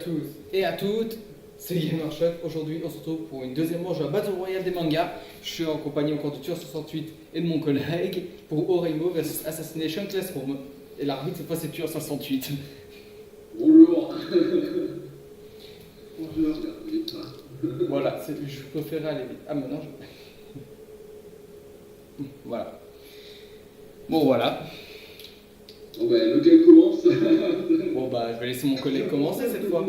Tous et à toutes, c'est Gamershock. Aujourd'hui, on se retrouve pour une deuxième manche à Battle Royale des mangas. Je suis en compagnie encore de Tueur68 et de mon collègue pour Oreimo vs Assassination Classroom. Et l'arbitre, cette fois, c'est Tueur68. Bonjour. Bonjour, vite. Voilà, je préférais aller vite. Ah, maintenant, voilà. Bon, voilà. Bon ben, lequel commence? Bon, bah, je vais laisser mon collègue commencer cette fois.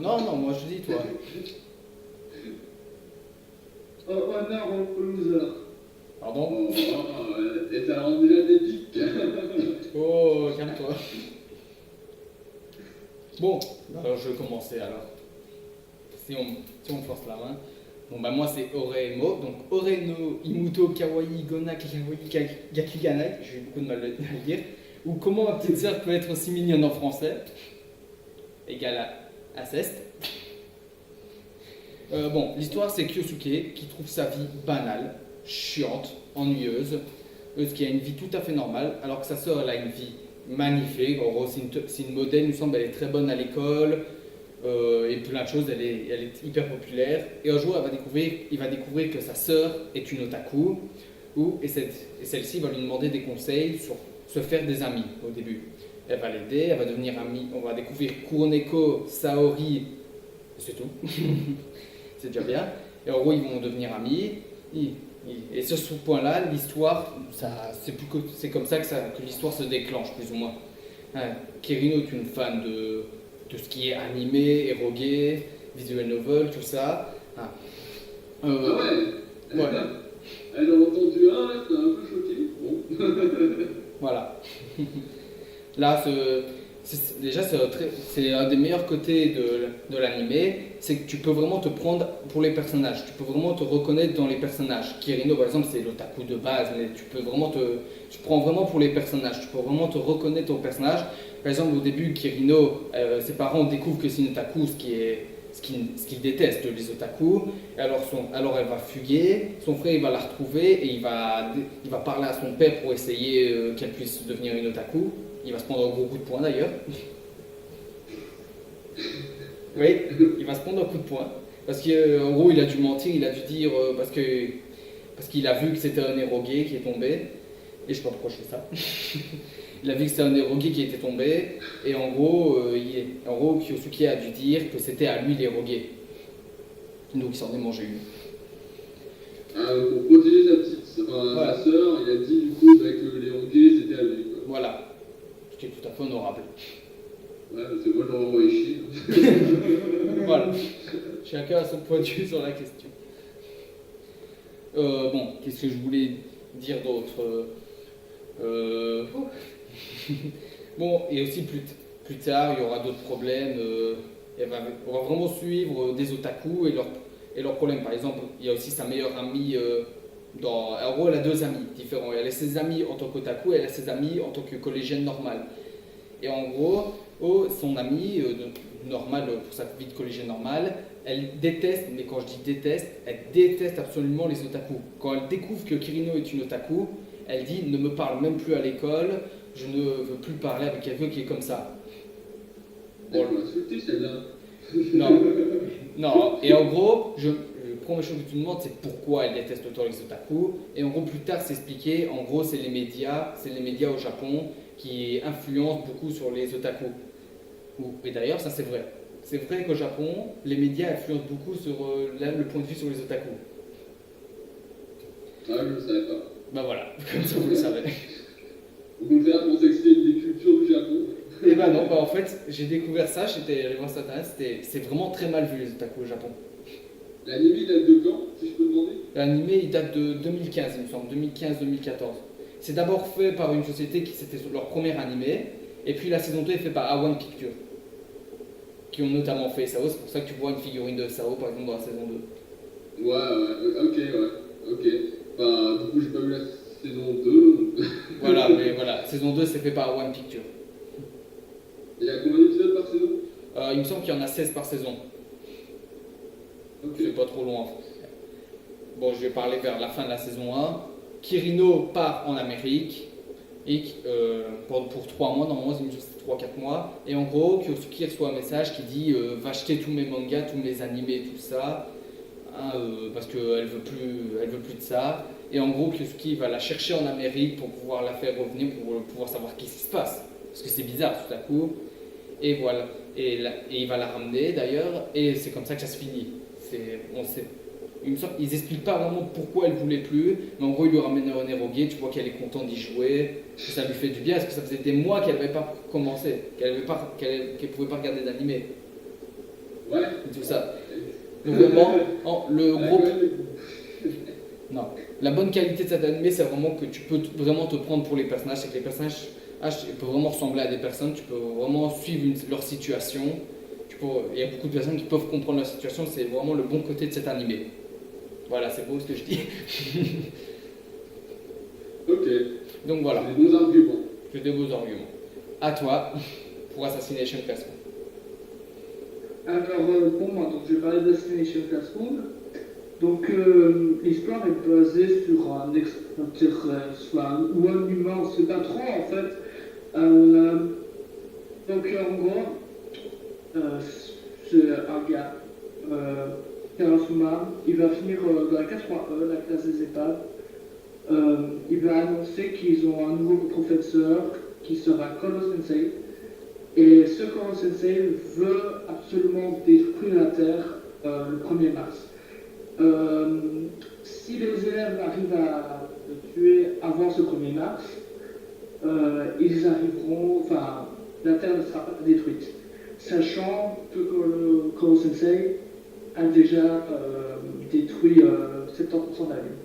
Non, moi je dis toi. Honneur au loser. Pardon? Et ça rend déjà des pics. Oh, calme-toi. Bon, alors je vais commencer alors. Si on force la main. Bon bah moi c'est Oreimo, donc Ore no Imuto Kawaii Gona Kawaii Gakuganai, j'ai eu beaucoup de mal à le dire, ou comment ma petite sœur peut être aussi mignonne en français, égal à Ceste. Bon, l'histoire c'est Kyosuke qui trouve sa vie banale, chiante, ennuyeuse, qui a une vie tout à fait normale, alors que sa sœur elle a une vie magnifique. En gros c'est une modèle, il me semble, elle est très bonne à l'école, et plein de choses, elle est hyper populaire. Et un jour, il va découvrir que sa sœur est une otaku, et celle-ci va lui demander des conseils sur se faire des amis au début. Elle va l'aider, elle va devenir amie. On va découvrir Kuroneko, Saori, c'est tout. C'est déjà bien. Et en gros, ils vont devenir amis. Et sur ce point-là, l'histoire, c'est comme ça que l'histoire se déclenche, plus ou moins. Kirino est une fan de tout ce qui est animé, eroge, visual novel, tout ça. Ah ouais. Voilà. Elle en a entendu un, là, ça m'a un peu choqué. Bon. Voilà. Là, déjà, c'est un des meilleurs côtés de l'animé, c'est que tu peux vraiment te prendre pour les personnages, tu peux vraiment te reconnaître dans les personnages. Kirino, par exemple, c'est l'otaku de base, mais tu prends vraiment pour les personnages, tu peux vraiment te reconnaître au personnage. Par exemple, au début, Kirino, ses parents découvrent que c'est une otaku, ce qu'il déteste, les otaku. Et alors elle va fuguer, son frère il va la retrouver et il va parler à son père pour essayer qu'elle puisse devenir une otaku. Il va se prendre un gros coup de poing d'ailleurs. Oui, il va se prendre un coup de poing. Parce qu'en gros, il a dû mentir, il a dû dire parce qu'il a vu que c'était un eroge qui est tombé. Et je sais pas pourquoi je fais ça. Il a vu que c'était un eroge qui était tombé. Et en gros, Kyosuke a dû dire que c'était à lui l'eroge. Donc il s'en est mangé une. Pour protéger sa sœur, il a dit du coup que les hockey c'était à lui. Quoi. Voilà. Ce qui est tout à fait honorable. Ouais, c'est moi j'aurais envoyé chier. Voilà. Chacun a son point de vue sur la question. Bon, qu'est-ce que je voulais dire d'autre Bon, et aussi plus tard, il y aura d'autres problèmes. On va vraiment suivre des otaku et leurs problèmes. Par exemple, il y a aussi sa meilleure amie. En gros, elle a deux amis différents. Elle a ses amis en tant qu'otaku et elle a ses amis en tant que collégienne normale. Et en gros, son amie normale pour sa vie de collégienne normale, elle déteste, mais quand je dis déteste, elle déteste absolument les otaku. Quand elle découvre que Kirino est une otaku, elle dit ne me parle même plus à l'école, je ne veux plus parler avec quelqu'un qui est comme ça. Bon, elle m'a insulté celle-là. Non. Et en gros, la première chose que tu me demandes, c'est pourquoi elle déteste autant les otaku. Et en gros, plus tard, c'est expliqué. En gros, c'est les médias au Japon qui influencent beaucoup sur les otaku. Et d'ailleurs, ça c'est vrai. C'est vrai qu'au Japon, les médias influencent beaucoup sur le point de vue sur les otaku. Ah, je ne savais pas. Ben voilà, comme ça vous le savez. Au contraire, je pensais que c'était une des cultures du Japon. Et ben non, en fait, j'ai découvert ça, j'étais allé voir sur internet, c'est vraiment très mal vu les otaku au Japon. L'anime il date de quand, si je peux demander? L'anime il date de 2015, il me semble, 2015-2014. C'est d'abord fait par une société qui c'était leur premier animé, et puis la saison 2 est faite par A1 Pictures, qui ont notamment fait Sao, c'est pour ça que tu vois une figurine de Sao par exemple dans la saison 2. Ok. Bah, du coup, j'ai pas vu la saison 2. Voilà, saison 2 c'est fait par A1 Pictures. Il y a combien d'épisodes par saison? Il me semble qu'il y en a 16 par saison. Ok. C'est pas trop loin. Bon, je vais parler vers la fin de la saison 1. Kirino part en Amérique et pour 3 mois, normalement, c'est 3-4 mois. Et en gros, Kyosuke reçoit un message qui dit va acheter tous mes mangas, tous mes animés, tout ça, hein, parce qu'elle veut plus de ça. Et en gros, Kyosuke va la chercher en Amérique pour pouvoir la faire revenir, pour pouvoir savoir qu'est-ce qui se passe. Parce que c'est bizarre tout à coup. Et voilà. Et il va la ramener d'ailleurs. Et c'est comme ça que ça se finit. On sait. Ils n'expliquent pas vraiment pourquoi elle voulait plus, mais en gros, il lui ramène un eroge, tu vois qu'elle est contente d'y jouer, que ça lui fait du bien, parce que ça faisait des mois qu'elle n'avait pas commencé, qu'elle pouvait pas regarder d'animé. Ouais. Et tout ça. Donc vraiment, le gros. Non. La bonne qualité de cet animé, c'est vraiment que tu peux vraiment te prendre pour les personnages, c'est que les personnages peuvent vraiment ressembler à des personnes, tu peux vraiment suivre leur situation. Il y a beaucoup de personnes qui peuvent comprendre leur situation, c'est vraiment le bon côté de cet animé. Voilà, c'est beau ce que je dis. Ok. Donc voilà. C'est des bons arguments. C'est des beaux arguments. À toi, pour Assassination Classroom. Alors, pour moi, donc, je vais parler d'Assassination Classroom. Donc, l'histoire est basée sur un extraterrestre, ou un humain, on ne sait pas trop en fait. Donc, en gros, c'est un gars, Karasuma, il va finir dans la 4.1, la classe des EHPAD. Il va annoncer qu'ils ont un nouveau professeur qui sera Koro Sensei. Et ce Koro Sensei veut absolument détruire la Terre le 1er mars. Si les élèves arrivent à le tuer avant ce 1er mars, ils arriveront, enfin, la Terre ne sera pas détruite. Sachant que le Koro Sensei a déjà détruit 70% de la Lune.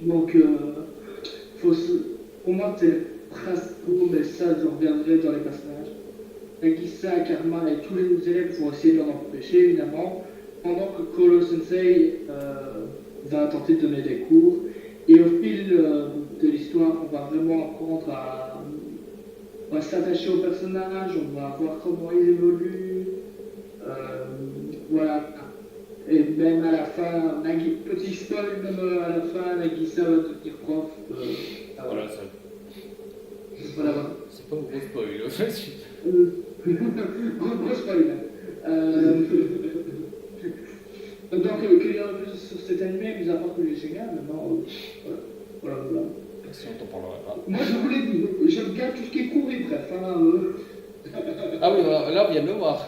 Donc, pour moi, c'est principaux, mais ça, je reviendrai dans les personnages. Nagisa, Karma et tous les élèves vont essayer de l'en empêcher, évidemment, pendant que Koro Sensei va tenter de donner des cours. Et au fil de l'histoire, on va vraiment apprendre on va s'attacher aux personnages, on va voir comment ils évoluent. Voilà. Et même à la fin, petit spoil, même à la fin, Nagisa va devenir prof. Voilà, ça. Voilà. C'est pas un gros spoil. Gros spoil. Donc, qu'il y a un peu sur cet animé, mis à part que j'ai génial, maintenant, voilà. Si on t'en parlera pas. Moi, je regarde tout ce qui est court et bref. Ah oui, là, on vient de le voir.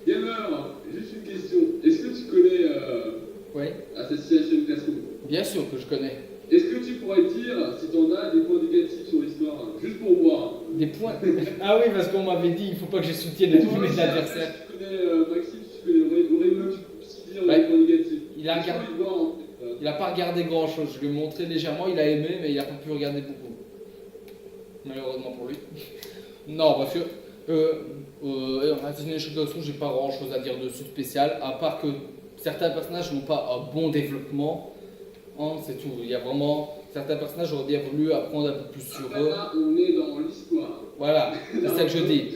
Gamer, juste une question. Est-ce que tu connais Oui. Assassination Classroom? Bien sûr que je connais. Est-ce que tu pourrais dire si t'en as des points négatifs sur l'histoire, juste pour voir? Des points. Ah oui, parce qu'on m'avait dit il faut pas que je soutienne l'animé de l'adversaire. Tu connais Maxime, tu connais Aurélie, tu peux aussi dire Ouais. les points négatifs. Il a regardé. J'ai envie de voir, en fait. Il n'a pas regardé grand chose, je lui ai montré légèrement, il a aimé, mais il n'a pas pu regarder beaucoup. Malheureusement pour lui. Non, parce que Assassination Classroom, j'ai pas grand chose à dire dessus de spécial, à part que certains personnages n'ont pas un bon développement. Hein, c'est tout. Il y a vraiment. Certains personnages, j'aurais bien voulu apprendre un peu plus sur eux. Là, on est dans l'histoire. Voilà, c'est ça que je dis.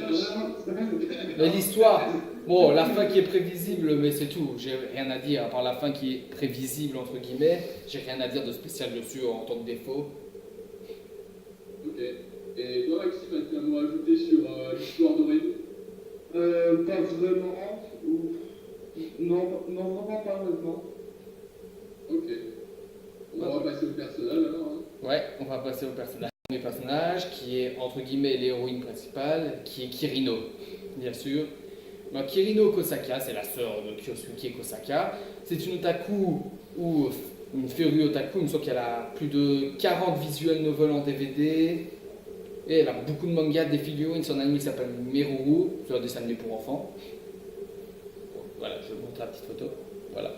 Mais l'histoire, bon, la fin qui est prévisible, mais c'est tout. J'ai rien à dire, à part la fin qui est prévisible, entre guillemets. J'ai rien à dire de spécial dessus en tant que défaut. Ok. Et toi, Maxime, tu as mot à ajouter sur l'histoire d'Aurélie? Pas vraiment. Non, vraiment pas honnêtement. Ok. On va passer au personnage alors. Hein. Ouais, on va passer au personnage. Le premier personnage qui est entre guillemets l'héroïne principale, qui est Kirino, bien sûr. Donc, Kirino Kosaka, c'est la sœur de Kyosuke Kosaka. C'est une otaku ou une férue otaku, il me semble qu'elle a plus de 40 visual novels en DVD. Et elle a beaucoup de mangas, des figurines, son anime qui s'appelle Meruru, c'est un dessin animé pour enfants. Bon, voilà, je vous montre la petite photo. Voilà.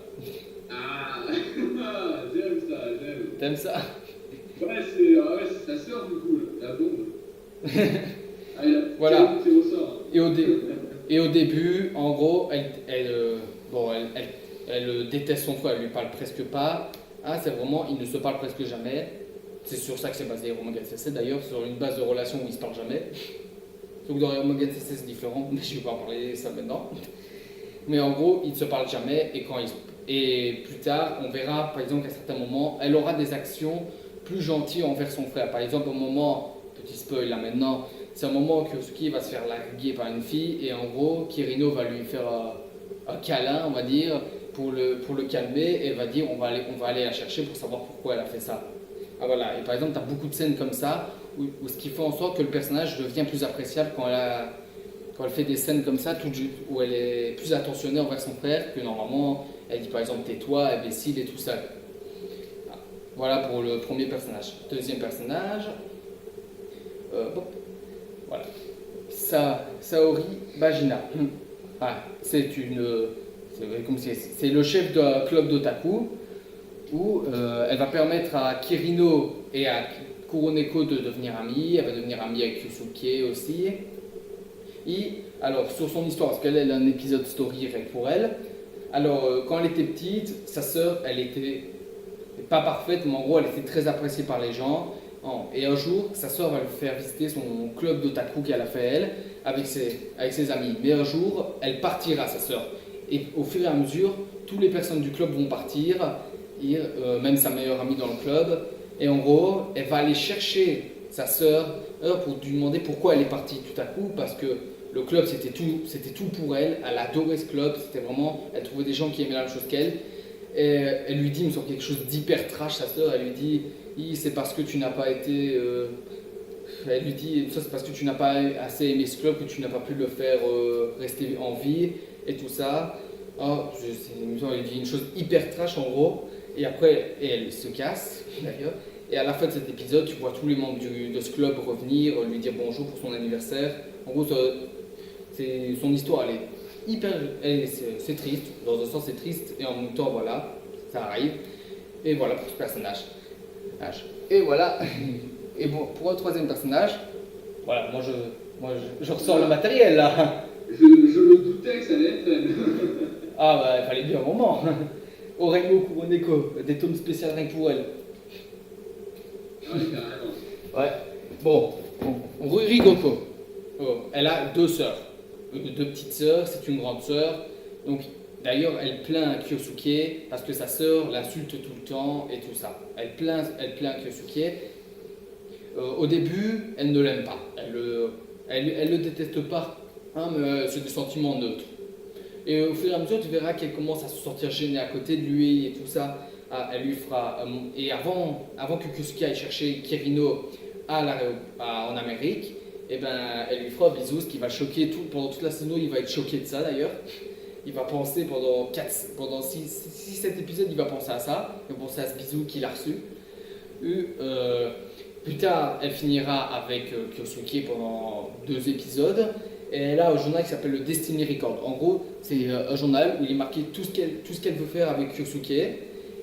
Ah, j'aime ça, j'aime. T'aimes ça? Ouais, c'est sa sœur du coup, la bombe. Ah, il a Voilà. qui ressort. Et au début, en gros, elle déteste son frère, elle lui parle presque pas. Ah, c'est vraiment, ils ne se parlent presque jamais. C'est sur ça que c'est basé Hero Manga CC d'ailleurs, sur une base de relation où ils se parlent jamais. Sauf que dans Hero Manga CC c'est différent, mais je ne vais pas en parler ça maintenant. Mais en gros, ils ne se parlent jamais et plus tard, on verra par exemple qu'à certains moments, elle aura des actions plus gentilles envers son frère. Par exemple, au moment, petit spoil là maintenant, c'est un moment que Kyosuke va se faire larguer par une fille et en gros Kirino va lui faire un câlin, on va dire, pour le calmer et va dire on va aller la chercher pour savoir pourquoi elle a fait ça. Ah voilà, et par exemple tu as beaucoup de scènes comme ça où ce qui fait en sorte que le personnage devient plus appréciable quand elle fait des scènes comme ça, où elle est plus attentionnée envers son frère que normalement elle dit par exemple tais-toi, imbécile et tout ça. Voilà pour le premier personnage. Deuxième personnage, voilà. Saori Bajina. C'est le chef d'un club d'otaku où elle va permettre à Kirino et à Kuroneko de devenir amies. Elle va devenir amie avec Yusuke aussi. Et alors sur son histoire, parce qu'elle a un épisode story pour elle. Alors quand elle était petite, sa sœur, elle était pas parfaite, mais en gros elle était très appréciée par les gens. Et un jour, sa sœur va lui faire visiter son club d'otaku qu'elle a fait elle, avec ses amis. Mais un jour, elle partira, sa sœur. Et au fur et à mesure, toutes les personnes du club vont partir, même sa meilleure amie dans le club. Et en gros, elle va aller chercher sa sœur pour lui demander pourquoi elle est partie tout à coup, parce que le club c'était tout pour elle. Elle adorait ce club, c'était vraiment, elle trouvait des gens qui aimaient la même chose qu'elle. Et elle lui dit, il me semble quelque chose d'hyper trash, sa sœur, elle lui dit, c'est parce que tu n'as pas été... elle lui dit, ça c'est parce que tu n'as pas assez aimé ce club que tu n'as pas pu le faire rester en vie et tout ça. Elle dit une chose hyper trash en gros, et après elle se casse d'ailleurs. Et à la fin de cet épisode, tu vois tous les membres de ce club revenir, lui dire bonjour pour son anniversaire. En gros, son histoire, elle est hyper... C'est triste, dans un sens c'est triste, et en même temps, voilà, ça arrive. Et voilà pour ce personnage. Et voilà. Et bon, pour un troisième personnage, voilà, moi je ressors le matériel là. Je me doutais que ça allait être elle. Ah bah, il fallait bien un moment. Orengo Kuroneko, des tomes spéciaux rien que pour elle. Ouais, carrément. Ouais. Bon, Ruri Goko. Elle a deux sœurs. Deux petites sœurs, c'est une grande sœur. Donc, d'ailleurs, elle plaint Kyosuke parce que sa sœur l'insulte tout le temps et tout ça. Elle plaint Kyosuke. Au début, elle ne l'aime pas. Elle le déteste pas, hein, mais c'est des sentiments neutres. Et au fur et à mesure, tu verras qu'elle commence à se sentir gênée à côté de lui et tout ça. Elle lui fera. Et avant que Kyosuke aille chercher Kirino en Amérique, eh ben, elle lui fera un bisou, ce qui va choquer pendant toute la saison. Il va être choqué de ça d'ailleurs. Il va penser pendant 6-7 épisodes, il va penser à ça. Il va penser à ce bisou qu'il a reçu. Plus tard, elle finira avec Kyosuke pendant 2 épisodes. Et elle a un journal qui s'appelle le Destiny Record. En gros, c'est un journal où il est marqué tout ce qu'elle veut faire avec Kyosuke.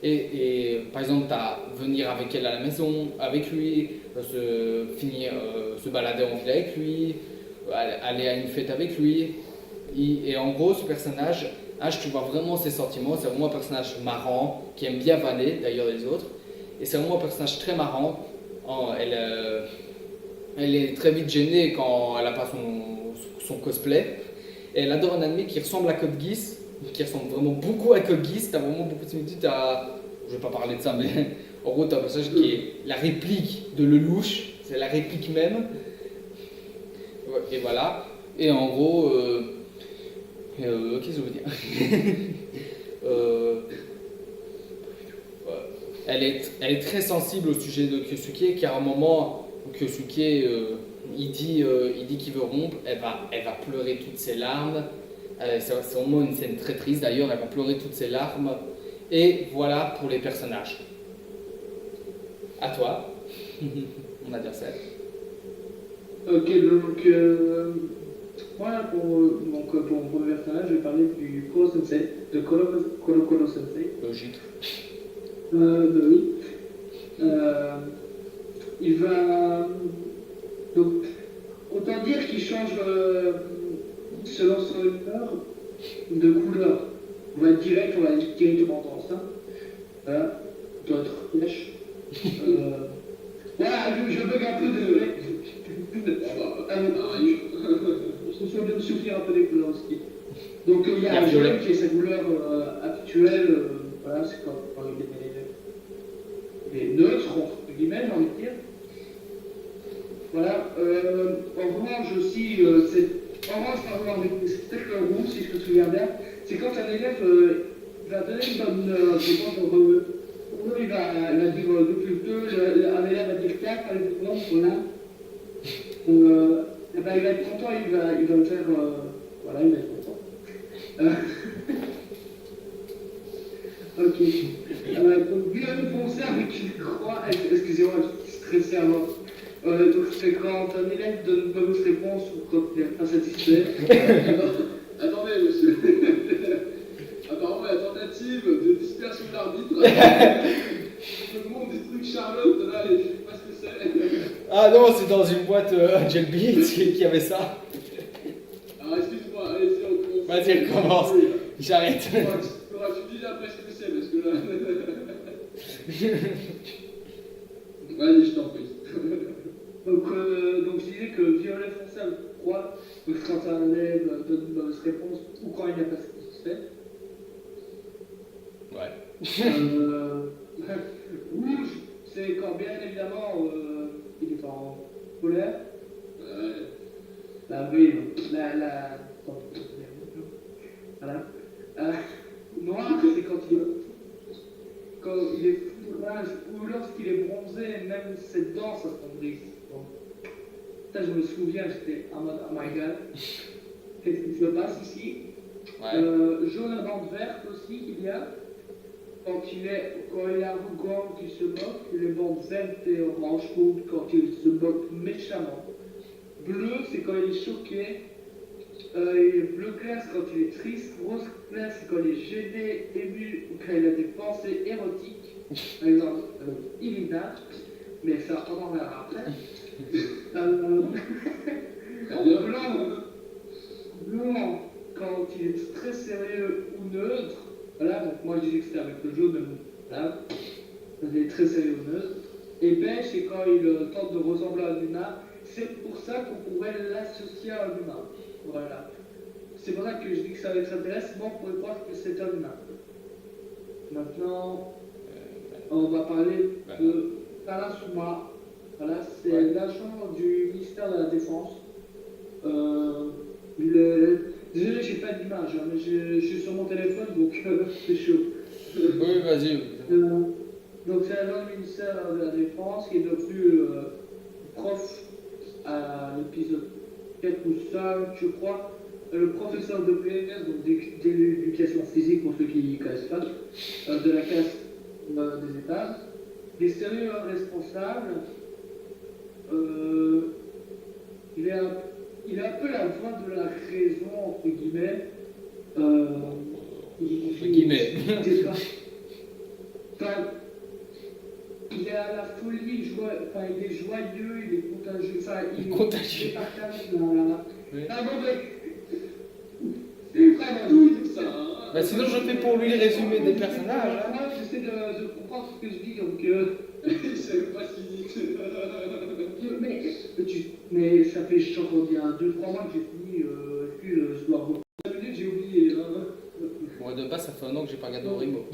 Et par exemple, venir avec elle à la maison, avec lui, se balader en ville avec lui, aller à une fête avec lui. Et en gros, ce personnage, tu vois vraiment ses sentiments. C'est vraiment un personnage marrant, qui aime bien vanner d'ailleurs les autres. Et c'est vraiment un personnage très marrant. Elle est très vite gênée quand elle n'a pas son cosplay. Et elle adore un anime qui ressemble à Code Geass, qui ressemble vraiment beaucoup à Code Geass. T'as vraiment beaucoup de similitudes. Je vais pas parler de ça, mais en gros, t'as un personnage qui est la réplique de Lelouch. C'est la réplique même. Et voilà. Et en gros, qu'est-ce que je veux dire elle est très sensible au sujet de Kyosuke, car à un moment où Kyosuke il dit qu'il veut rompre, elle va pleurer toutes ses larmes. C'est vraiment une scène très triste d'ailleurs, elle va pleurer toutes ses larmes. Et voilà pour les personnages. À toi, on a dit ça. Ok, donc voilà pour mon premier personnage, je vais parler du Koro Sensei, de Koro Sensei. Logique. Oui. Il va. Donc, autant dire qu'il change selon son humeur de couleur. On va être direct, on va être directement dans ça. Voilà. D'autres flèches. Voilà, je bug un peu, désolé. Je suis de me souffrir un peu des couleurs aussi. Donc, il y a violet qui est sa couleur actuelle. Voilà, c'est quand il est neutre, entre guillemets, j'ai envie de dire. Voilà. Orange aussi, c'est orange par exemple, c'est peut-être le rouge si je me souviens bien. C'est quand un élève va donner une bonne note, je pense, pour eux, il va dire 2+2, un élève va dire 4, par exemple, voilà. Et ben, il va être content, il va le faire, voilà, il va être content. Ok. Donc, Guillaume Foncé avec une croix, excusez-moi, je suis stressé avant. Donc, c'est quand un élève donne une bonne réponse ou quand il n'est pas satisfait. Attendez, monsieur. Apparemment, la tentative de dispersion de l'arbitre. Je me montre des trucs Charlotte, là, et je sais pas ce que c'est. Ah non, c'est dans une boîte Gelbeat qui avait ça. Alors, excuse-moi, allez-y, on commence. Vas-y, recommence. J'arrête. Tu dis après ce que c'est, parce que là. Vas-y, je t'en prie. Donc, je disais que violet foncé avec croix, donc quand un élève donne une mauvaise réponse ou quand il n'est pas satisfait. Ouais. Rouge, c'est quand bien évidemment il est en colère. Oui, voilà. Noir, c'est quand il est fourrage ou lorsqu'il est bronzé, même ses dents s'attendrissent. Bon. Ça, je me souviens, j'étais en mode oh my god, qu'est-ce qui se passe ici? Ouais. Jaune à bande verte aussi, il y a. Quand il est arrogant, qu'il se moque, les bandes vertes et orange comptent quand il se moque méchamment. Bleu, c'est quand il est choqué. Et bleu clair, c'est quand il est triste. Rose clair, c'est quand il est gêné, ému, ou quand il a des pensées érotiques. Par exemple, Irina, mais ça, on en verra après. Blanc, quand il est très sérieux ou neutre. Voilà, donc moi je disais que c'était avec le jaune, mais bon, voilà. Il est très sérieux ou neutre. Et beige, c'est quand il tente de ressembler à un humain. C'est pour ça qu'on pourrait l'associer à un humain. Voilà. C'est pour ça que je dis que ça va être intéressant pour croire que c'est un humain. Maintenant, on va parler de Talasuma. Voilà, c'est l'agent du ministère de la Défense. Désolé, j'ai pas d'image, hein, mais je suis sur mon téléphone, donc c'est chaud. Oui, vas-y. Donc c'est l'agent du ministère de la Défense qui est devenu prof à l'épisode 4 ou 5, je crois. Le professeur de PS, donc d'éducation physique pour ceux qui ne connaissent pas, de la classe des étages. Il est sérieux responsable. Il a un peu la voix de la raison, entre guillemets. Entre guillemets. Il est à la folie, il est joyeux, il est contagieux. Contagieux. Il partage Oui. Ah bon, Tout ça, hein. Bah sinon je fais pour lui le résumé des personnages. Hein. Moi, j'essaie de comprendre ce que je dis, donc... Il savait pas ce qu'il dit. mais ça fait genre il y a 2-3 mois que j'ai fini, puis je dois reprendre. 5 minutes, j'ai oublié. Hein. Moi de base ça fait un an que j'ai pas regardé Orimo.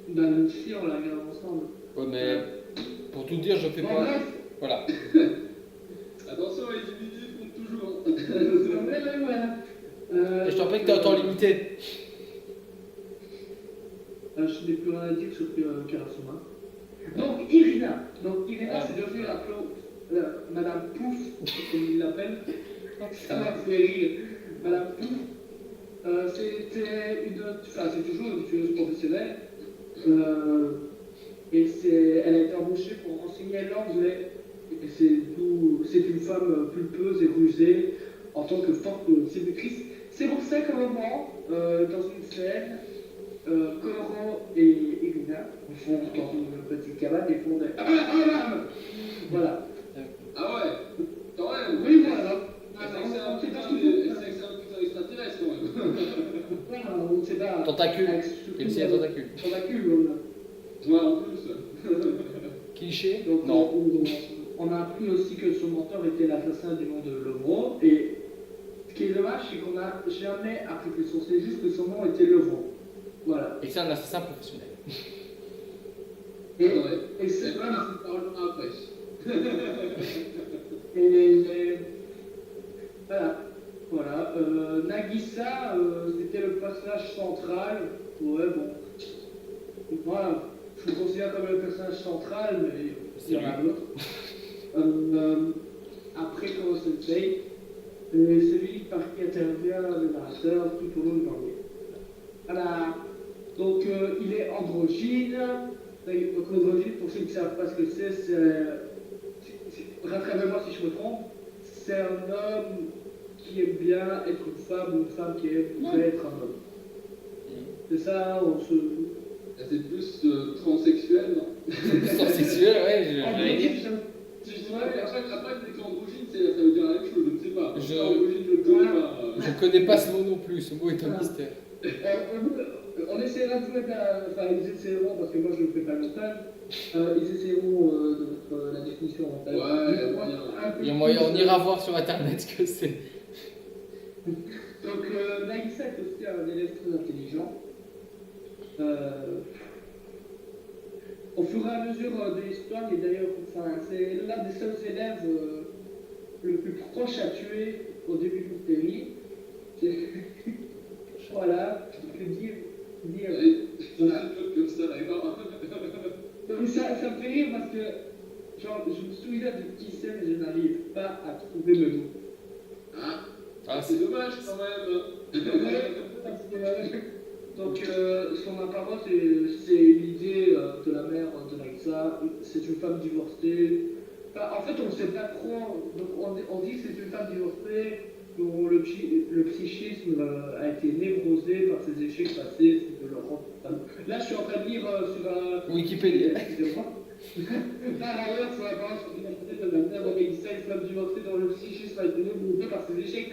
Ben si, on la regarde ensemble. Ouais mais pour tout dire je fais Bon, pas. bref. Voilà. Attention, les minutes comptent toujours. Ouais. Et je te rappelle que t'es en temps limité. Je n'ai plus rien à dire sur Karasuma. Donc Irina, c'est devenu Madame Pouf, comme il l'appelle. Ça m'a fait rire. Madame Pouf, c'est toujours une tueuse professionnelle. Et elle a été embauchée pour enseigner l'anglais. Et c'est une femme pulpeuse et rusée en tant que forte séductrice. C'est pour ça qu'à un moment, dans une scène, Koro et Irina vont dans une petite cabane et font des voilà. Ah ouais, quand même. Oui, voilà. C'est un putain extraterrestre quand même. On ne sait pas. Tentacule. MC à tentacule. Tentacule, Ouais, en plus. Cliché. Donc, Non. on a appris aussi que son mentor était l'assassin du nom de Levron. Et ce qui est dommage, c'est qu'on n'a jamais appris que son. C'est juste que son nom était Levron. Voilà. Et que c'est un assassin professionnel. Et Et c'est C'est pas voilà. la parole après. Et voilà. Voilà. Nagisa, c'était le personnage central. Ouais, bon. Voilà. Je le considère comme le personnage central, mais il y en a d'autres. Après Koro Sensei, c'est celui par qui intervient le narrateur tout au long de l'anglais. Voilà. Donc il est androgyne. Donc androgyne, pour ceux qui ne savent pas ce que c'est, rattrapez-moi si je me trompe, c'est un homme qui aime bien être une femme ou une femme qui aime être un homme. C'est ça, on se. C'est plus transsexuel, non? Sans sexuel, ouais, j'allais dire. Après, dès que androgyne, ça veut dire la même chose, je ne sais pas. Androgyne, je ne connais pas. Je connais pas ce mot non plus, ce mot est un mystère. On essaiera de mettre enfin ils essaieront, parce que moi je ne le fais pas longtemps, ils essaieront de mettre la définition en fait. Ouais, il y a moyen. Il y a moyen, on ira voir sur internet ce que c'est. Donc Nagisa est aussi un élève très intelligent. Au fur et à mesure de l'histoire, et d'ailleurs, enfin, c'est l'un des seuls élèves le plus proche à tuer au début de la série. Voilà, je peux dire. Voilà. Comme ça, d'accord. Donc ça me fait rire parce que genre, je me souviens de qui c'est, mais je n'arrive pas à trouver le nom. Ah, C'est dommage quand même. Donc son apparence, c'est l'idée de la mère de Nagisa. C'est une femme divorcée. Enfin, en fait, on ne sait pas trop. Donc on dit que c'est une femme divorcée dont le psychisme a été névrosé par ses échecs passés. C'est de leur rendre. Là, je suis en train de lire sur un. Wikipédia. Excusez-moi. Par ailleurs, sur l'apparence de l'identité de la mère de Nagisa, une femme divorcée dont le psychisme a été névrosé par ses échecs.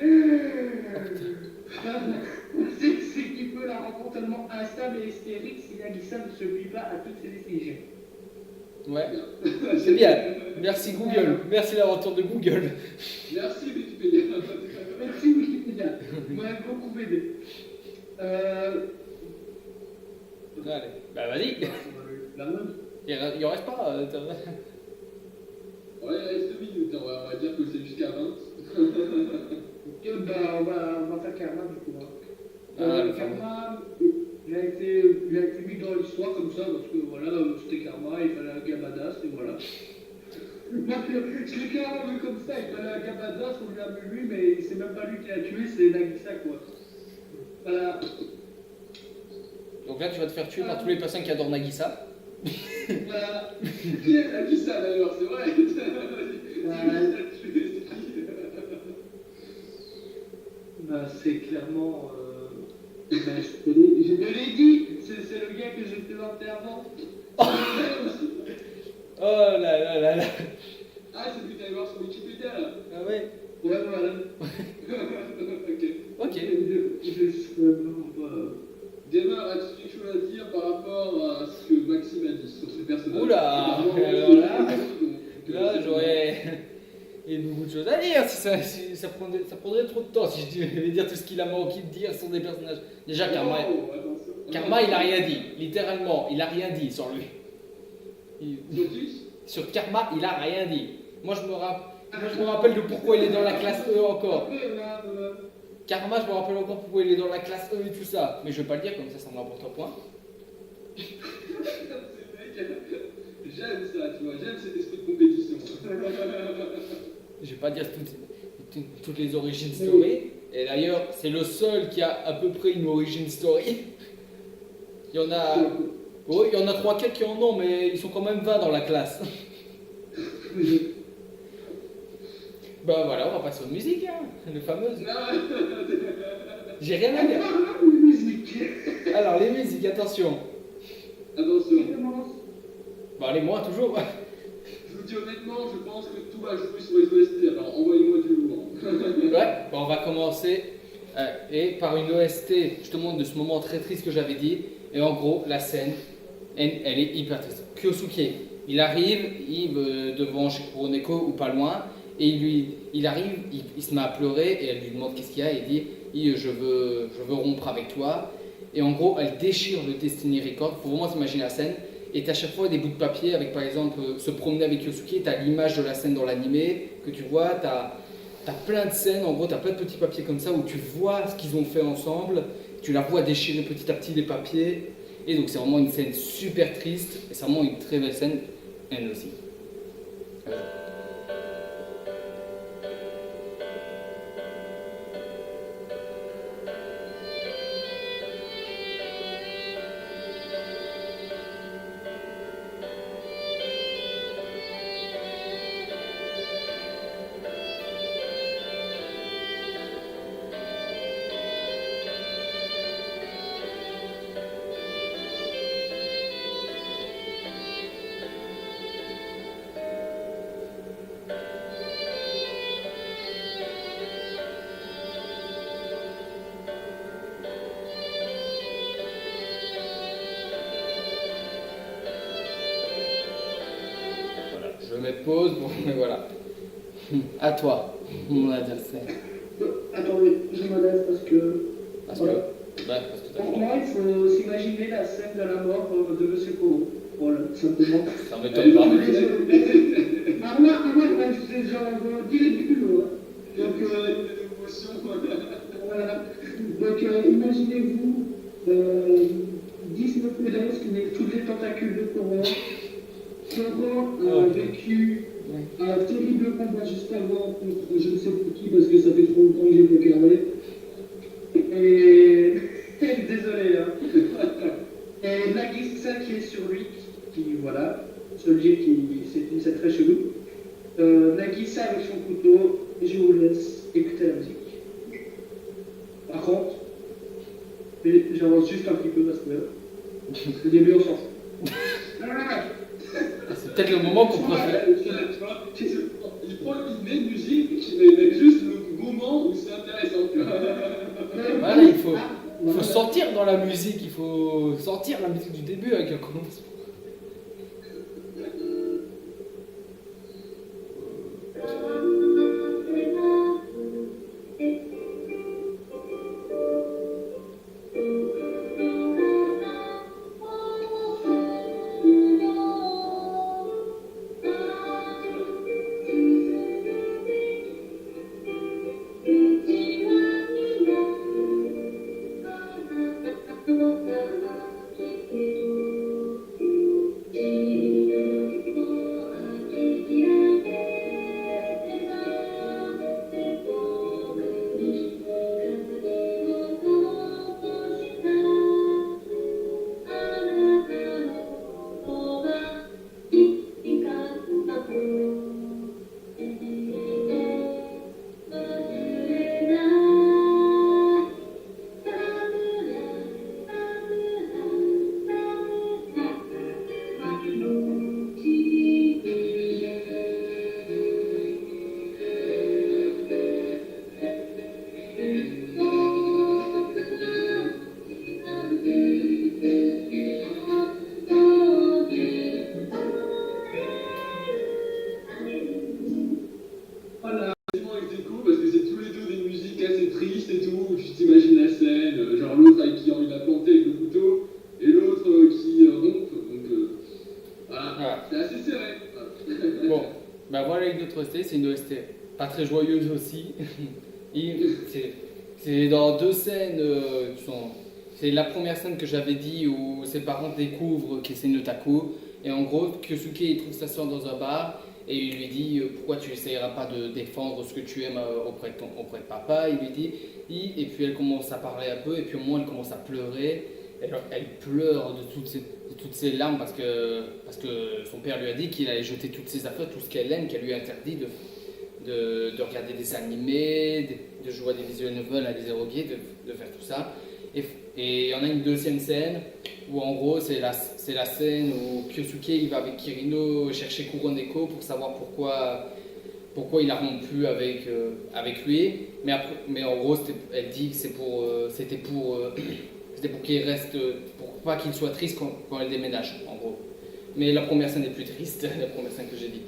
C'est qui peut la rendre tellement instable et hystérique si Nagisa ne se plie pas à toutes ses décisions. Ouais, c'est bien. Merci Google, merci la retour de Google. Merci Wikipédia. Merci Wikipédia, vous m'avez beaucoup aidé. Allez, bah vas-y. La même. Il en reste pas. Ouais, il reste 2 minutes, on va dire que c'est jusqu'à 20. Bah, on va faire Karma du coup. Ah, Karma, il a été mis dans l'histoire comme ça parce que voilà, c'était Karma, il fallait un gars badass et voilà. Moi, je l'ai carrément vu comme ça, il fallait un gars badass, on lui a vu lui, mais c'est même pas lui qui l'a tué, c'est Nagisa quoi. Voilà. Donc là, tu vas te faire tuer par toutes les personnes qui adorent Nagisa. Voilà. Qui a dit ça d'ailleurs, c'est vrai. Bah, c'est clairement. Bah, je te l'ai dit, c'est le gars que j'ai présenté avant. Oh là là là là. Ah, c'est lui que t'allais voir sur Wikipédia là. Ah ouais. Ouais, voilà. Ok. Ok. Gamer, as-tu quelque chose à dire par rapport à ce que Maxime a dit sur ce personnage? Oula. Alors là, j'aurais. Il y a beaucoup de choses à dire, si ça prendrait trop de temps si je devais dire tout ce qu'il a manqué de dire sur des personnages. Déjà, Karma, il a rien dit, littéralement, il a rien dit sur lui. Sur Karma, il a rien dit. Moi, je me rappelle de pourquoi il est dans la classe E encore. Karma, je me rappelle encore pourquoi il est dans la classe E et tout ça. Mais je vais pas le dire, comme ça me rapporte un point. J'aime ça, tu vois, j'aime cet esprit de compétition. Je vais pas dire toutes les origin story. Et d'ailleurs, c'est le seul qui a à peu près une origin story. Il y en a. Oui, il y en a 3-4 qui en ont, mais ils sont quand même 20 dans la classe. Bah voilà, on va passer aux musiques, hein, les fameuses. J'ai rien à dire. Alors, les musiques, attention. Attention. Bah, allez, moi, toujours. Je vous dis honnêtement, je pense que tout va jouer sur les OST, alors envoyez-moi du lourd. Ouais, bon, on va commencer et par une OST, justement, de ce moment très triste que j'avais dit. Et en gros, la scène, elle est hyper triste. Kyosuke, il arrive devant chez Kuroneko ou pas loin, et il arrive, il se met à pleurer et elle lui demande qu'est-ce qu'il y a, et il dit je veux rompre avec toi. Et en gros, elle déchire le Destiny Record, faut vraiment s'imaginer la scène, et tu as chaque fois des bouts de papier avec par exemple se promener avec Yosuke, tu as l'image de la scène dans l'animé que tu vois, tu as plein de scènes, en gros tu as plein de petits papiers comme ça où tu vois ce qu'ils ont fait ensemble, tu la vois déchirer petit à petit les papiers, et donc c'est vraiment une scène super triste, et c'est vraiment une très belle scène, elle aussi. Voilà, je vais mettre pause, bon, mais voilà. À toi, mon adversaire. Attendez, je me lève parce que. Parce que, Voilà. parce que t'as Pour le moi, il faut s'imaginer la scène de la mort de Monsieur Koro. Voilà, simplement. Ça m'étonne pas. Moi, c'est genre dès le début, Donc, une émotion. voilà. Donc, imaginez-vous 19 élèves qui mettent tous les tentacules de Koro. Koro a vécu un terrible combat juste avant contre je ne sais plus qui parce que ça fait trop longtemps que j'ai bloqué et désolé hein. Et Nagisa qui est sur lui, qui voilà, celui qui c'est très chelou. Nagisa avec son couteau, je vous laisse écouter la musique. Par contre, j'avance juste un petit peu parce que le début on s'en fout. C'est peut-être le moment qu'on préfère. Il met une musique, mais juste le moment où c'est intéressant. Voilà, il faut sentir dans la musique, il faut sentir la musique du début avec un commencement. C'est une OST pas très joyeuse aussi. C'est dans deux scènes qui sont. C'est la première scène que j'avais dit où ses parents découvrent que c'est une otaku. Et en gros, Kyosuke il trouve sa soeur dans un bar et il lui dit pourquoi tu n'essayeras pas de défendre ce que tu aimes auprès de papa. Il lui dit. Et puis elle commence à parler un peu et puis au moins elle commence à pleurer. Elle pleure de toutes ses larmes parce que son père lui a dit qu'il allait jeter toutes ses affaires, tout ce qu'elle aime, qu'elle lui a interdit de regarder des animés, de jouer à des visual novels, à des éroguiers, de faire tout ça. Et on a une deuxième scène où en gros c'est la scène où Kyosuke il va avec Kirino chercher Kuroneko pour savoir pourquoi il a rompu avec lui. Mais en gros elle dit que c'était pour qu'il reste, pour pas qu'il soit triste quand elle déménage, en gros. Mais la première scène est plus triste, la première scène que j'ai dit.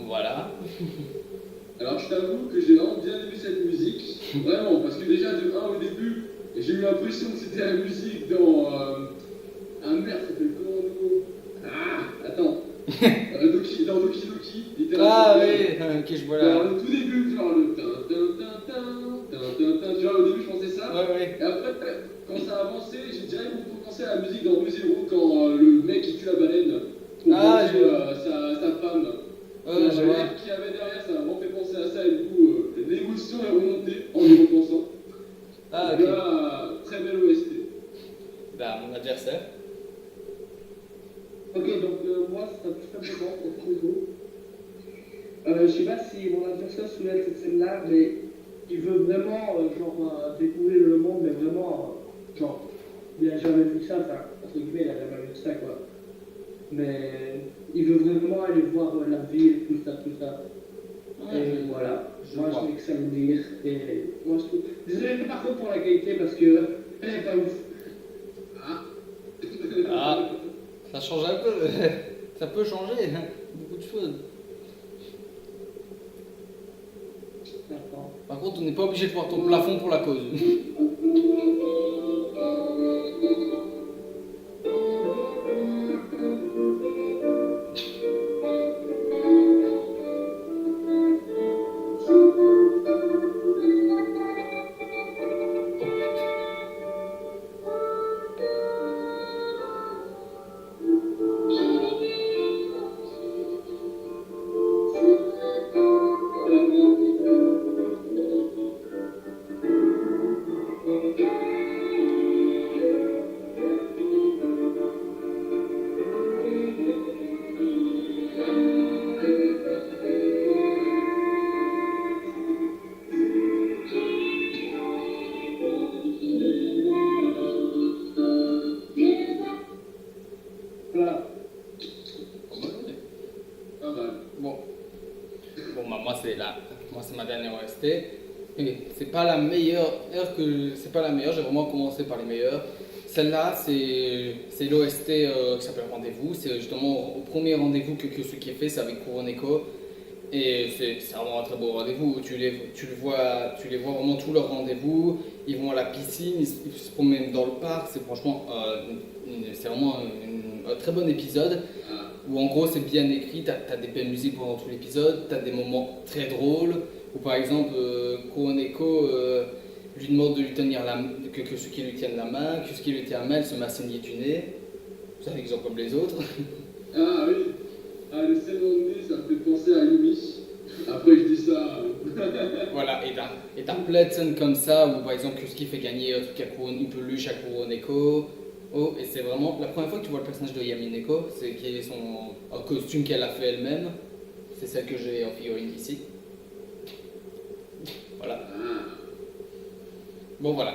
Voilà. Alors je t'avoue que j'ai vraiment bien aimé cette musique, vraiment, parce que déjà de 1 au début, j'ai eu l'impression que c'était la musique dans un merde, ça s'appelle comment le mot? Ah, attends. Dans Doki Doki, littéralement. Ah oui, ok, je vois Alors là. le tout début, genre le genre au début je pensais ça, Ouais, ouais. et après quand ça a avancé, j'ai direct beaucoup pensé à la musique dans Re:Zero quand le mec il tue la baleine pour Ah, venger je vois. sa femme. Ouais, je vois. L'air qu'il y avait derrière, ça m'a vraiment fait penser à ça et du coup l'émotion est remontée en y repensant. Ah, Donc ok. là, très belle OST. Bah, mon adversaire. Ok, donc moi, c'est tout simplement pour Kozo. Je sais pas si mon adversaire soulève cette scène-là, mais il veut vraiment découvrir le monde, mais vraiment, genre, il a jamais vu ça, enfin, entre guillemets, il a jamais vu ça, quoi. Mais il veut vraiment aller voir la ville, tout ça, tout ça. Ouais, Et voilà, je moi vois. je n'ai que ça à me dire. Et moi je trouve. Désolé par contre pour la qualité parce que elle est pas ouf. Ah, ça change un peu. Ça peut changer hein, beaucoup de choses. D'accord. Par contre, on n'est pas obligé de voir ton plafond pour la cause. Voilà. Pas mal. Bon, bah, moi c'est ma dernière OST. Et c'est pas la meilleure, c'est pas la meilleure. J'ai vraiment commencé par les meilleures. Celle-là, c'est l'OST qui s'appelle Rendez-vous. C'est justement au premier rendez-vous que Kyosuke fait, c'est avec Kuroneko. Et c'est vraiment un très beau rendez-vous. Tu les vois vraiment tous leurs rendez-vous. Ils vont à la piscine, ils se promènent dans le parc. C'est franchement, c'est vraiment un très bon épisode. Où en gros c'est bien écrit, t'as des belles musiques pendant tout l'épisode, t'as des moments très drôles, où par exemple Kuroneko lui demande de lui tenir que ce qui lui tienne la main, que ce qui lui tient la main, elle se met à saigner du nez. C'est un exemple comme les autres. Ah oui, ah, le scène dans le nez, ça me fait penser à Yumi. Après je dis ça. Voilà, et t'as plein de scènes comme ça, où par exemple Kusuke fait gagner un truc une peluche à Kuroneko. Oh, et c'est vraiment la première fois que tu vois le personnage de Yamineko, c'est qui est un costume qu'elle a fait elle-même. C'est celle que j'ai en figurine ici. Voilà. Bon, voilà.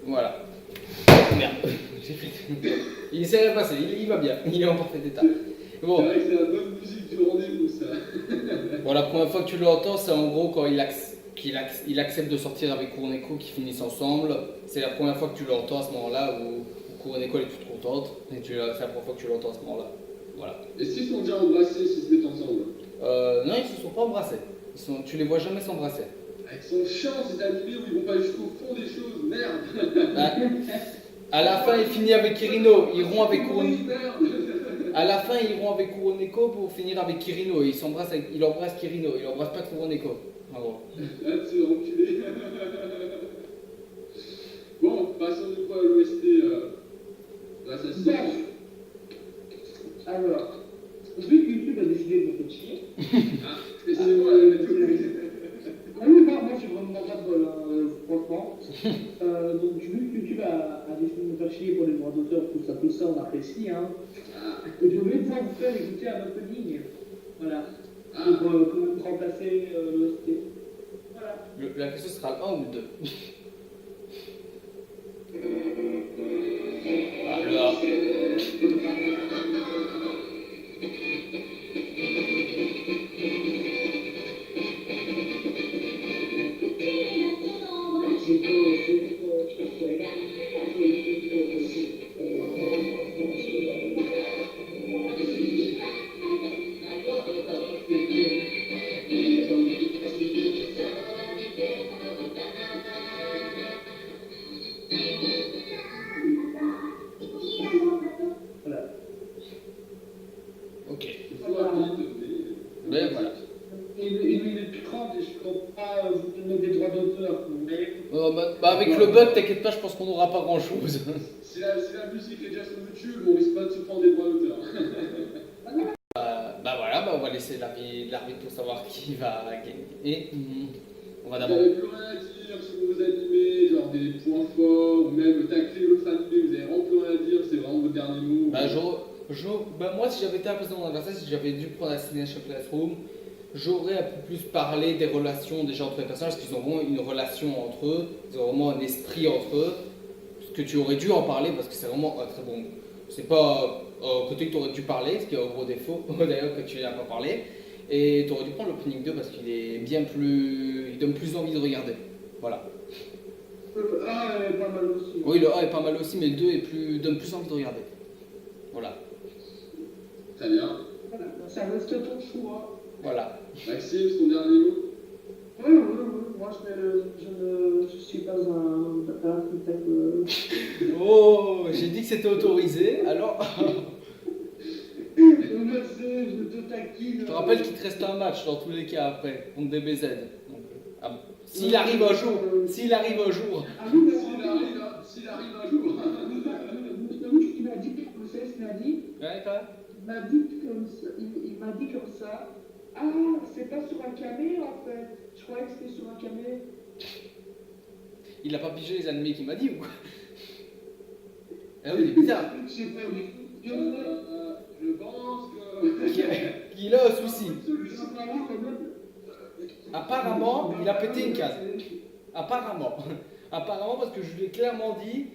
Voilà. Merde. J'ai fait. Il s'est rien passé, il va bien, il est en parfait état. C'est Bon, vrai que c'est la bonne musique du rendez-vous ça. bon, la première fois que tu l'entends, c'est en gros quand il accepte de sortir avec Kuroneko, qu'ils finissent ensemble. C'est la première fois que tu l'entends à ce moment-là où Kuroneko elle est toute contente. Et c'est la première fois que tu l'entends à ce moment-là. Voilà. Est-ce qu'ils sont déjà embrassés s'ils se mettent ensemble? Non, ils se sont pas embrassés. Tu les vois jamais s'embrasser. Ils sont chiants ces animés où ils vont pas jusqu'au fond des choses, merde. Ah, à la fin, il finit avec Kirino. Ils iront avec Kuroneko. Merde. À la fin, ils iront avec Kuroneko pour finir avec Kirino. Il embrasse Kirino. Il embrasse pas Kuroneko. En gros. Là, tu es enculé. Bon, passons du coup à l'OST. L'assassin. Alors, vu que YouTube a décidé de me faire chier. Ah, excusez-moi, la méthode. Ah oui, moi j'ai vraiment pas de bol, hein, franchement. Donc vu que YouTube a décidé de me faire chier pour les droits d'auteur, tout ça, on apprécie. Hein. Je vais pouvoir vous faire écouter un opening. Voilà. Pour quand même remplacer l'OST. Voilà. La question sera le 1 ou le 2. Alors. Voilà. Ok. Voilà. Mais voilà. Une minute 30 et je ne compte pas vous donner des droits d'auteur. Mais... Bah avec le bug, t'inquiète pas, je pense qu'on n'aura pas grand chose. Si la musique est déjà sur YouTube, on risque pas de se prendre des droits d'auteur. Bah voilà, bah on va laisser l'arbitre pour savoir qui va gagner. On va Vous d'abord. n'avez plus rien à dire sur vos animés, genre des points forts, ou même tacler l'autre animé, vous avez vraiment plus rien à dire, c'est vraiment votre dernier mot. Bah moi, si j'avais été un président d'adversaire, si j'avais dû prendre la Destination Classroom, j'aurais un peu plus parlé des relations déjà entre les personnages, parce qu'ils ont vraiment une relation entre eux, ils ont vraiment un esprit entre eux. Ce que tu aurais dû en parler, parce que c'est vraiment très bon. C'est pas côté que tu aurais dû parler, ce qui est un gros défaut, d'ailleurs, que tu n'as pas parlé. Et tu aurais dû prendre l'opening 2 parce qu'il est bien plus. Il donne plus envie de regarder. Voilà. Le 1 est pas mal aussi. Oui, le 1 est pas mal aussi, mais le 2 donne plus envie de regarder. Voilà. Très bien. Voilà. Ça reste ton choix. Voilà. Maxime, ton dernier mot. Oui. Moi, je ne suis pas un bâtard qui tape. Oh, j'ai dit que c'était autorisé, alors. Je te taquine. Je te rappelle qu'il te reste un match dans tous les cas après, contre DBZ. Donc, s'il arrive un jour. Ah oui, mais S'il arrive un jour. il m'a dit comme ça, il m'a dit. Ouais, quoi. Il m'a dit comme ça. Ah, c'est pas sur un camé en fait. Je croyais que c'était sur un camé. Il a pas pigé les animés qu'il m'a dit ou quoi? Ah oui, il est bizarre. Je sais pas, mais Je pense que. Qu'il a un souci. Apparemment, il a pété une case. Apparemment, parce que je lui ai clairement dit,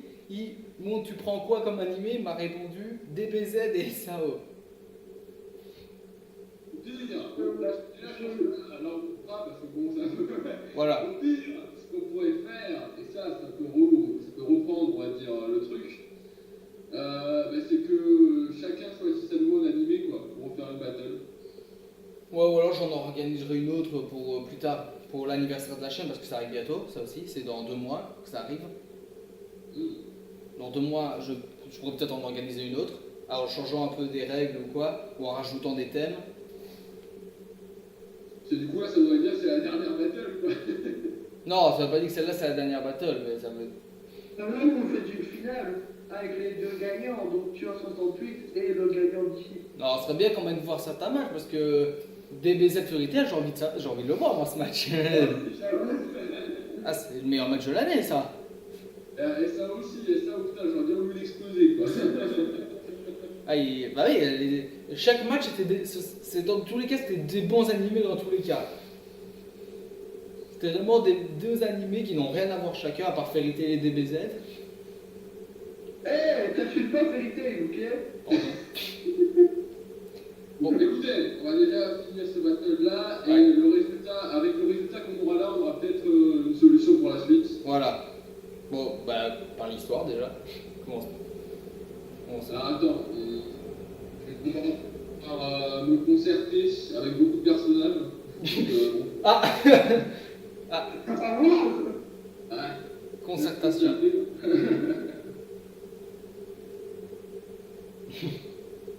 bon, tu prends quoi comme animé? Il m'a répondu DBZ et SAO. Voilà. Au pire, ce qu'on pourrait faire, et ça peut reprendre, on va dire, le truc, c'est que chacun choisisse à nouveau un animé, quoi, pour refaire une battle. Ouais, ou alors j'en organiserai une autre pour plus tard, pour l'anniversaire de la chaîne, parce que ça arrive bientôt, ça aussi, c'est dans 2 mois que ça arrive. Dans 2 mois, je pourrais peut-être en organiser une autre, en changeant un peu des règles ou quoi, ou en rajoutant des thèmes. Parce que du coup, là, ça voudrait dire que c'est la dernière battle, quoi. Non, ça veut pas dire que celle-là c'est la dernière battle, mais ça veut. là, on fait une finale avec les deux gagnants, donc Tueur 68 et le gagnant d'ici. Non, ce serait bien quand même de voir certains matchs, parce que DBZ Fairytale, j'ai envie de le voir, moi, ce match. Ah, c'est le meilleur match de l'année, ça. Et ça aussi, putain, j'aurais bien voulu l'exploser, quoi. Ah, bah oui, chaque match, dans tous les cas, c'était des bons animés dans tous les cas. C'était vraiment deux animés qui n'ont rien à voir chacun, à part Fairy Tail et DBZ. T'as pas vérité, ok? Bon, écoutez, on va déjà finir ce battle-là, et Ouais. avec le résultat qu'on aura là, on aura peut-être une solution pour la suite. Voilà. Bon, bah, par l'histoire déjà. Comment ça? Alors attends, je vais commencer par me concerter avec beaucoup de personnages. Donc, Ah ouais. Concertation.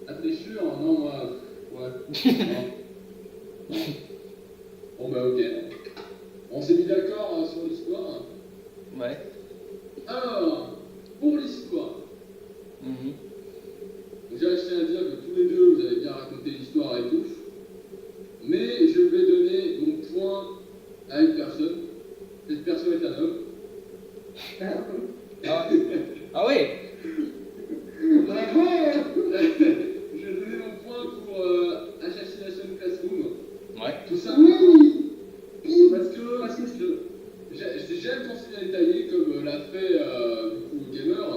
Ah, t'es sûr? Non, moi. Ouais. Non. Bon, bah, ok. On s'est mis d'accord sur l'histoire. Ouais. Alors, pour l'histoire, déjà, je tiens à dire que tous les deux, vous avez bien raconté l'histoire et tout. Mais je vais donner mon point à une personne. Cette personne est un homme. Ah, ah oui. Bravo. Je vais donner mon point pour Assassination Classroom. Ouais. Tout ça Oui. parce que j'aime quand c'est bien détaillé, comme l'a fait du coup, Gamer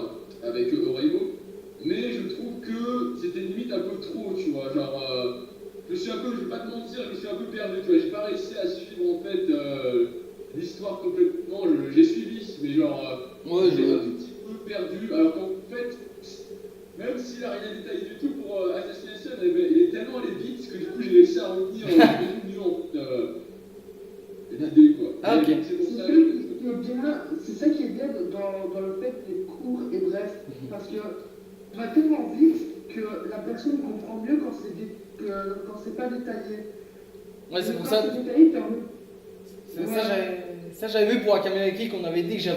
avec Oreimo. Mais je trouve que c'était limite un peu trop, tu vois. Genre, je vais pas te mentir, je me suis un peu perdu, tu vois. J'ai pas réussi à suivre en fait l'histoire complètement. J'ai suivi, mais genre, Ouais, j'ai un tout petit peu perdu. Alors qu'en fait, même s'il a rien détaillé du tout pour Assassination, eh ben, il est tellement allé vite que du coup j'ai réussi à retenir beaucoup mieux en fait, l'idée quoi. Ah, ok. Et c'est pour ça que. C'est ça qui est bien dans le fait d'être court et bref, parce que on va tellement vite que la personne comprend mieux quand c'est pas détaillé. Ouais, c'est Donc, pour quand ça. c'est détaillé, permet. Ça, j'avais vu pour Akamereki qu'on avait dit qu'il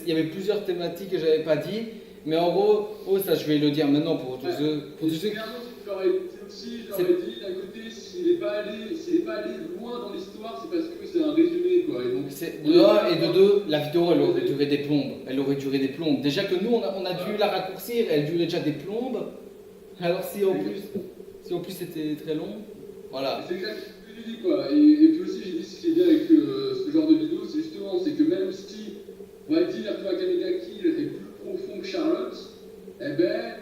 y avait plusieurs thématiques que j'avais pas dit. Mais en gros, ça je vais le dire maintenant pour tous ceux. Clairement, je l'aurais dit aussi, je l'aurais dit d'un côté, s'il n'est pas allé loin dans l'histoire, c'est parce que c'est un résumé quoi. Et donc, De un et de deux, la vidéo elle aurait duré des plombes. Elle aurait duré des plombes. Déjà que nous on a dû la raccourcir, elle durait déjà des plombes. Alors si en plus c'était très long, voilà. c'est exactement ce que j'ai dit quoi. Et puis aussi, j'ai dit ce qui est bien avec ce genre de vidéo, c'est justement, c'est que même si, on va dire que Akamegaki est plus profond que Charlotte, eh ben,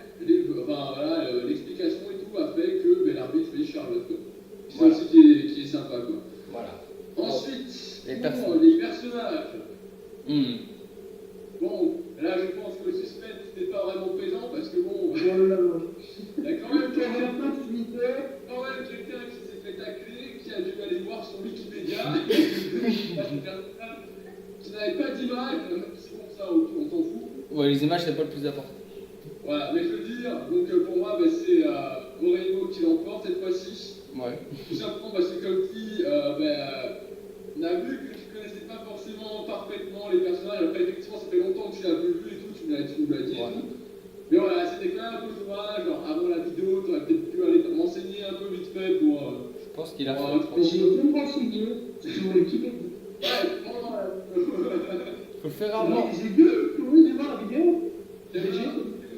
l'explication et tout a fait que ben, l'arbitre fait Charlotte quoi. C'est Voilà. aussi qui est sympa quoi. Voilà. Ensuite, Les pour les personnages. Hmm. Bon, là je pense que le suspense n'était pas vraiment présent parce que bon, il y a quand même quelqu'un qui s'est fait tacler, qui a dû aller voir son Wikipédia, qui n'avait pas d'image, même si c'est bon ça, on s'en fout. Ouais, les images c'est pas le plus important. Voilà, mais je veux dire, donc pour moi, ben, c'est Oreimo qui l'emporte cette fois-ci. Ouais. Tout simplement parce que comme dit, on a vu que tu connaissais pas forcément parfaitement les personnages. Après, effectivement, ça fait longtemps que tu l'as vu et tout, tu nous l'as dit et Ouais. tout. Mais voilà, c'était quand même un peu dommage. Genre, avant la vidéo, tu aurais peut-être pu aller renseigner un peu vite fait pour. Je pense qu'il a fait. J'ai même renseigné sur Wikipédia. Ouais, bon, Faut le faire avant. J'ai deux, oui, j'ai voir la vidéo.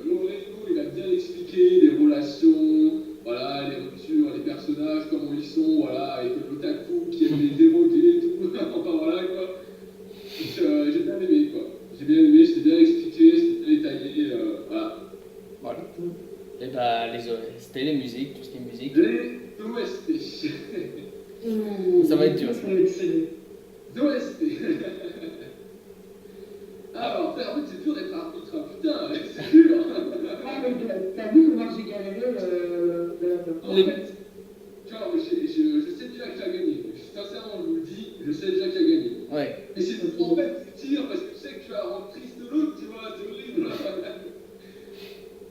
Lorenzo, il a bien expliqué les relations, voilà, les ruptures, les personnages, comment ils sont, voilà, avec l'otaku qui aime les éroder et tout. Enfin voilà quoi. Donc, j'ai bien aimé quoi. J'ai bien aimé, c'était bien expliqué, c'était bien détaillé, voilà. Voilà. Et bah, c'était les musiques, tout ce qui est musique. Les OST. Ça va être dur. Ça va être serré. D'OST. Alors, en fait, c'est dur d'être arbitre, hein, putain, c'est dur. Ah, mais t'as vu comment j'ai galéré En fait, tu vois, je sais déjà qui a gagné. Sincèrement, je vous le dis, je sais déjà qui a gagné. Ouais. Et c'est en fait, tu tires parce que tu sais que tu vas rendre triste l'autre, tu vois, c'est horrible.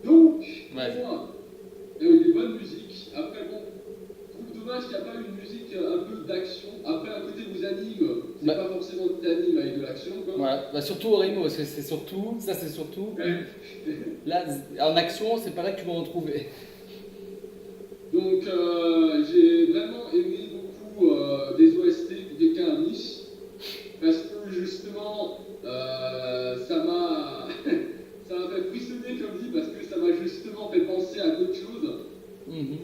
Donc, Vas-y. pour moi, il y a eu des bonnes musiques. Après, bon, je trouve dommage qu'il n'y a pas eu une musique un peu d'action. Après, à côté vous anime, c'est Bah. pas forcément d'anime avec de l'action, quoi. Voilà. Bah, surtout Orimo, parce que c'est surtout. Là, en action, c'est pareil que tu vas en trouver. Donc, j'ai vraiment aimé beaucoup des OST pour quelqu'un à Nice, parce que justement, ça m'a fait frissonner comme dit, parce que ça m'a justement fait penser à d'autres choses. Mhm.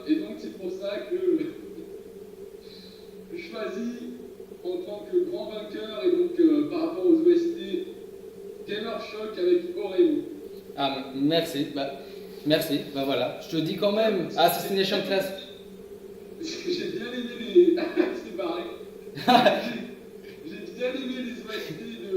Et donc, c'est pour ça que je choisis en tant que grand vainqueur, et donc par rapport aux OST, Gamer Shock avec Oremo. Ah, merci. Merci. Bah voilà. Je te dis quand même, Assassination Class. J'ai bien aimé les. C'est pareil. J'ai bien aimé les OST de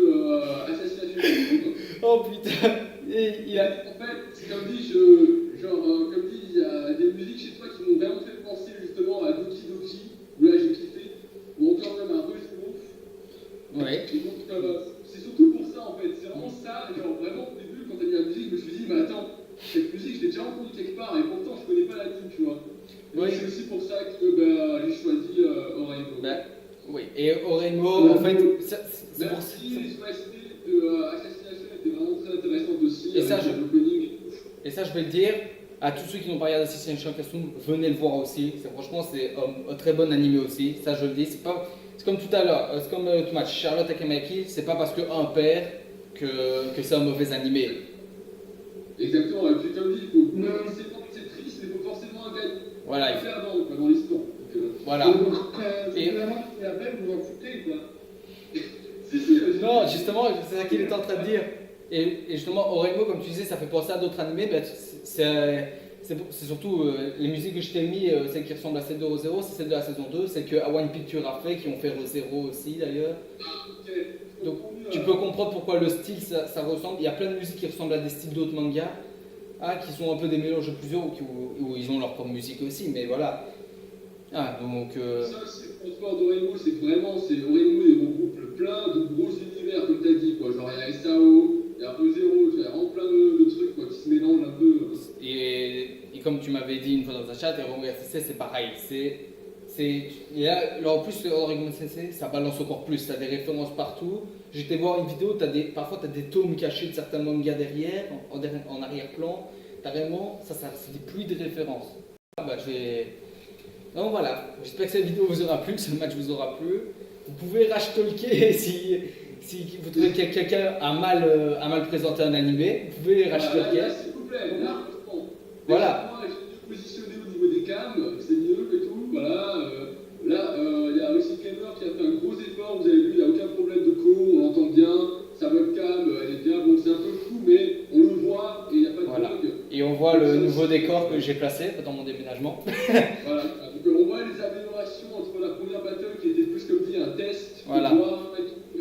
Assassination Classroom. Oh putain. Il a. En fait, comme dit, comme dit, il y a des musiques chez toi qui m'ont vraiment fait penser justement à Doki Doki, où là j'ai kiffé, ou encore même à Rush Wolf. Ouais. Et donc, c'est surtout pour ça en fait, c'est vraiment ça, genre vraiment au début, quand t'as mis la musique, je me suis dit, mais attends, cette musique, je l'ai déjà entendue quelque part, et pourtant je connais pas l'anime, tu vois. Et Oui. c'est aussi pour ça que j'ai choisi Oreimo. Bah, oui. Et Oremo, en fait, c'est pour ça. Merci, les OST de Assassination étaient vraiment très intéressantes aussi, Et ça, avec l'opening et tout. Et ça, je vais le dire à tous ceux qui n'ont pas regardé Assassination Classroom, venez le voir aussi. Franchement, c'est un très bon animé aussi. Ça, je le dis. C'est comme tout à l'heure, c'est comme le match Charlotte Akamaki. C'est pas parce qu'un perd que c'est un mauvais animé. Exactement, et puis comme dit, il faut c'est triste, mais il faut forcément gagner. Voilà. Il faut faire dans l'histoire. Voilà. Et vraiment, et après, vous vous en foutez, quoi. Non, justement, c'est ça qu'il est en train de dire. Et justement, Oreimo, comme tu disais, ça fait penser à d'autres animés. Ben, c'est surtout les musiques que je t'ai mis, celles qui ressemblent à celle de Re:Zero, c'est celle de la saison 2, celle que One Picture a fait, qui ont fait Re:Zero aussi d'ailleurs. Ah, ok. Donc tu peux comprendre pourquoi le style ça ressemble. Il y a plein de musiques qui ressemblent à des styles d'autres mangas, qui sont un peu des mélanges de plusieurs où ils ont leur propre musique aussi, mais voilà. Donc. Ça, c'est le transport d'Oreimo, c'est vraiment, Oreimo, il regroupe plein de gros univers, comme tu as dit, quoi. Genre il y a SAO, il y a Re:Zero, il y a vraiment plein de trucs quoi, qui se mélangent un peu. Et comme tu m'avais dit une fois dans un chat, Dragon Ball SSC c'est pareil. Et là, en plus, le Dragon Sensei, ça balance encore plus. Tu as des références partout. J'étais voir une vidéo, parfois tu as des tomes cachés de certains mangas derrière, en arrière-plan. Carrément, ça c'est des pluies de références. Donc voilà, j'espère que cette vidéo vous aura plu, que ce match vous aura plu. Vous pouvez rage-talker si vous trouvez que quelqu'un a mal présenté un animé. Vous pouvez rage-talker. Là, s'il vous plaît, là, franchement. Voilà. Moi, j'ai positionné au niveau des cams, c'est mieux et tout. Voilà. Là, il y a aussi Gamer qui a fait un gros effort. Vous avez vu, il n'y a aucun problème de co, on entend bien. Sa webcam, elle est bien. Bon, c'est un peu fou, mais on le voit et il n'y a pas de bug. Et on voit le nouveau décor que j'ai placé dans mon déménagement. Voilà. Donc, on voit les améliorations entre la première battle qui était plus comme dit un test, voilà.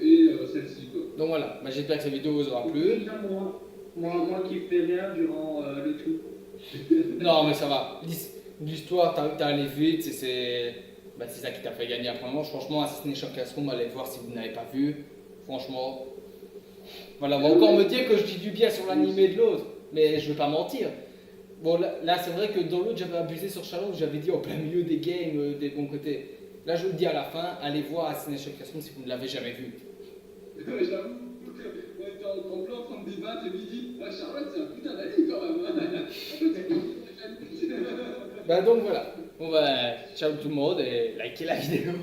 Et celle-ci. Donc voilà, j'espère que cette vidéo vous aura plu. Moi qui fais rien durant le tout. Non, mais ça va. L'histoire, t'as allé vite, c'est ça qui t'a fait gagner après un manche. Franchement, Assassination Classroom, allez voir si vous n'avez pas vu. Franchement, voilà, on va encore me dire que je dis du bien sur l'animé de l'autre, mais je vais pas mentir. Bon, là c'est vrai que dans l'autre, j'avais abusé sur Shadow, j'avais dit au plein milieu des games, des bons côtés. Là, je vous le dis à la fin, allez voir Assassination Classroom si vous ne l'avez jamais vu. J'avoue qu'on était en plein en train de débattre et lui dit Charlotte, c'est un putain d'anime quand même. Donc voilà. Bon ciao tout le monde et likez la vidéo.